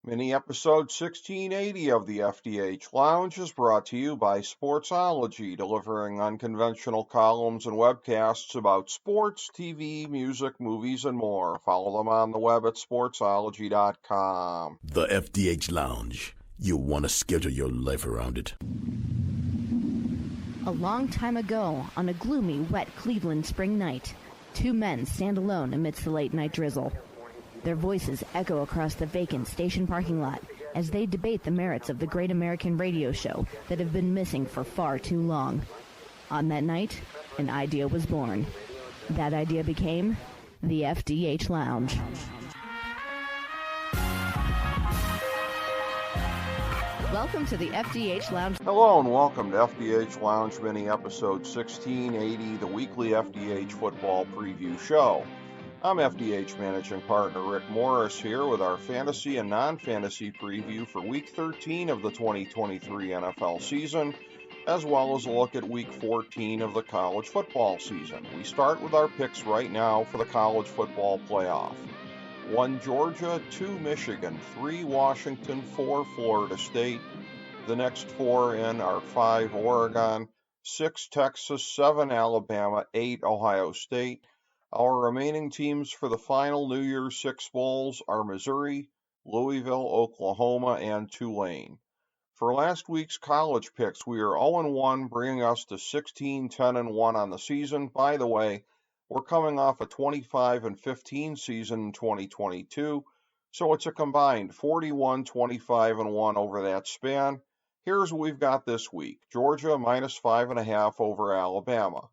Mini episode 1680 of the FDH Lounge is brought to you by Sportsology, delivering unconventional columns and webcasts about sports, TV, music, movies, and more. Follow them on the web at sportsology.com. The FDH Lounge. You'll want to schedule your life around it. A long time ago, on a gloomy, wet Cleveland spring night, two men stand alone amidst the late-night drizzle. Their voices echo across the vacant station parking lot as they debate the merits of the great American radio show that have been missing for far too long. On that night, an idea was born. That idea became the FDH Lounge. Welcome to the FDH Lounge. Hello and welcome to FDH Lounge Mini episode 1680, the weekly FDH football preview show. I'm FDH Managing Partner Rick Morris here with our fantasy and non-fantasy preview for Week 13 of the 2023 NFL season, as well as a look at Week 14 of the college football season. We start with our picks right now for the college football playoff. 1 Georgia, 2 Michigan, 3 Washington, 4 Florida State. The next 4 in are 5 Oregon, 6 Texas, 7 Alabama, 8 Ohio State. Our remaining teams for the final New Year's Six Bowls are Missouri, Louisville, Oklahoma, and Tulane. For last week's college picks, we are 0-1, bringing us to 16-10-1 on the season. By the way, we're coming off a 25-15 season in 2022, so it's a combined 41-25-1 over that span. Here's what we've got this week. Georgia minus 5.5 over Alabama.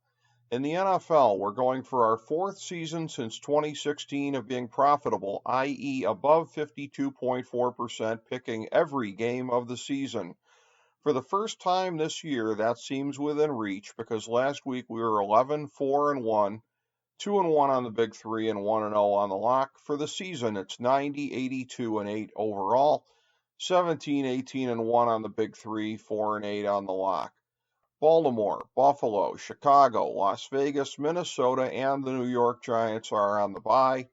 In the NFL, we're going for our 4th season since 2016 of being profitable, i.e. above 52.4%, picking every game of the season. For the first time this year, that seems within reach because last week we were 11-4-1, 2-1 on the Big Three, and 1-0 on the lock. For the season, it's 90-82-8 overall, 17-18-1 on the Big Three, 4-8 on the lock. Baltimore, Buffalo, Chicago, Las Vegas, Minnesota, and the New York Giants are on the bye.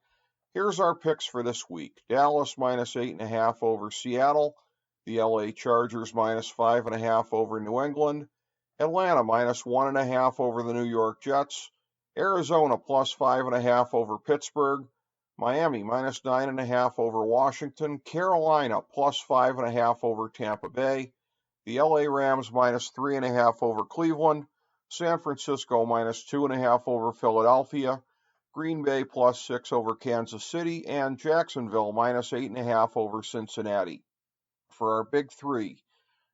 Here's our picks for this week. Dallas minus 8.5 over Seattle. The LA Chargers minus 5.5 over New England. Atlanta minus 1.5 over the New York Jets. Arizona plus 5.5 over Pittsburgh. Miami minus 9.5 over Washington. Carolina plus 5.5 over Tampa Bay. The LA Rams minus 3.5 over Cleveland, San Francisco minus 2.5 over Philadelphia, Green Bay plus 6 over Kansas City, and Jacksonville minus 8.5 over Cincinnati. For our Big Three,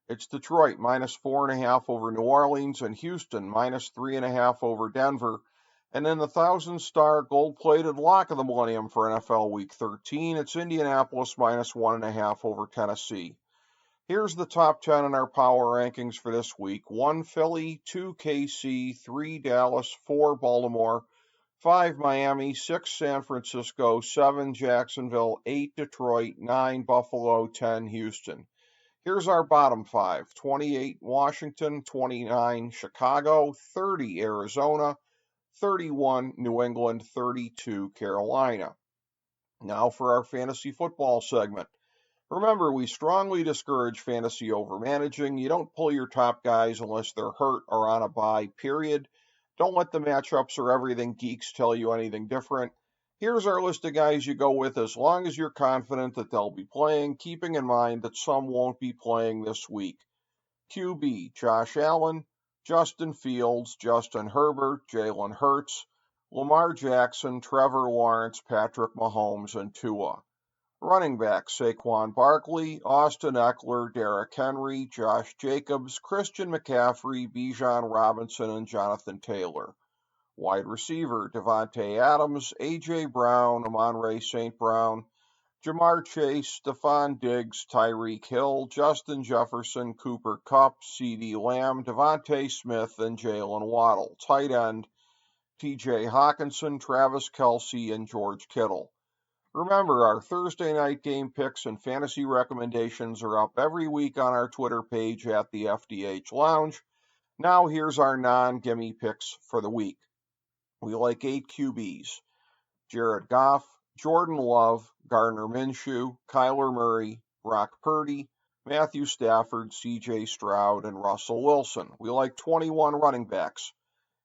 it's Detroit minus 4.5 over New Orleans and Houston minus 3.5 over Denver. And in the 1,000-star gold-plated lock of the millennium for NFL Week 13, it's Indianapolis minus 1.5 over Tennessee. Here's the top 10 in our power rankings for this week. 1 Philly, 2 KC, 3 Dallas, 4 Baltimore, 5 Miami, 6 San Francisco, 7 Jacksonville, 8 Detroit, 9 Buffalo, 10 Houston. Here's our bottom 5. 28 Washington, 29 Chicago, 30 Arizona, 31 New England, 32 Carolina. Now for our fantasy football segment. Remember, we strongly discourage fantasy overmanaging. You don't pull your top guys unless they're hurt or on a bye, period. Don't let the matchups or everything geeks tell you anything different. Here's our list of guys you go with as long as you're confident that they'll be playing, keeping in mind that some won't be playing this week. QB, Josh Allen, Justin Fields, Justin Herbert, Jalen Hurts, Lamar Jackson, Trevor Lawrence, Patrick Mahomes, and Tua. Running backs, Saquon Barkley, Austin Eckler, Derrick Henry, Josh Jacobs, Christian McCaffrey, Bijan Robinson, and Jonathan Taylor. Wide receiver, Devontae Adams, A.J. Brown, Amon-Ra St. Brown, Jamar Chase, Stephon Diggs, Tyreek Hill, Justin Jefferson, Cooper Kupp, CeeDee Lamb, Devontae Smith, and Jalen Waddle. Tight end, T.J. Hawkinson, Travis Kelce, and George Kittle. Remember, our Thursday night game picks and fantasy recommendations are up every week on our Twitter page at the FDH Lounge. Now here's our non-gimme picks for the week. We like 8 QBs. Jared Goff, Jordan Love, Gardner Minshew, Kyler Murray, Brock Purdy, Matthew Stafford, C.J. Stroud, and Russell Wilson. We like 21 running backs.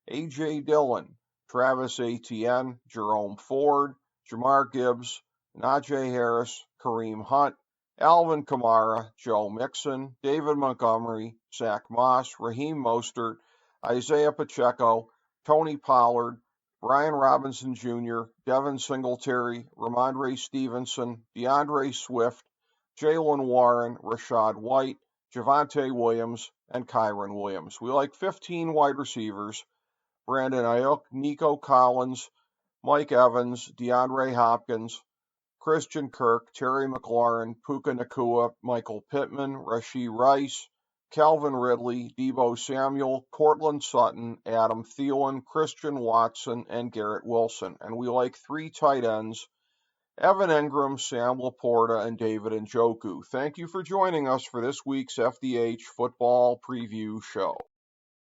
A.J. Dillon, Travis Etienne, Jerome Ford, Jamar Gibbs, Najee Harris, Kareem Hunt, Alvin Kamara, Joe Mixon, David Montgomery, Zach Moss, Raheem Mostert, Isaiah Pacheco, Tony Pollard, Brian Robinson Jr., Devin Singletary, Ramondre Stevenson, DeAndre Swift, Jaylen Warren, Rashad White, Javonte Williams, and Kyren Williams. We like 15 wide receivers. Brandon Ayuk, Nico Collins, Mike Evans, DeAndre Hopkins, Christian Kirk, Terry McLaurin, Puka Nacua, Michael Pittman, Rashee Rice, Calvin Ridley, Deebo Samuel, Courtland Sutton, Adam Thielen, Christian Watson, and Garrett Wilson. And we like 3 tight ends, Evan Engram, Sam Laporta, and David Njoku. Thank you for joining us for this week's FDH Football Preview Show.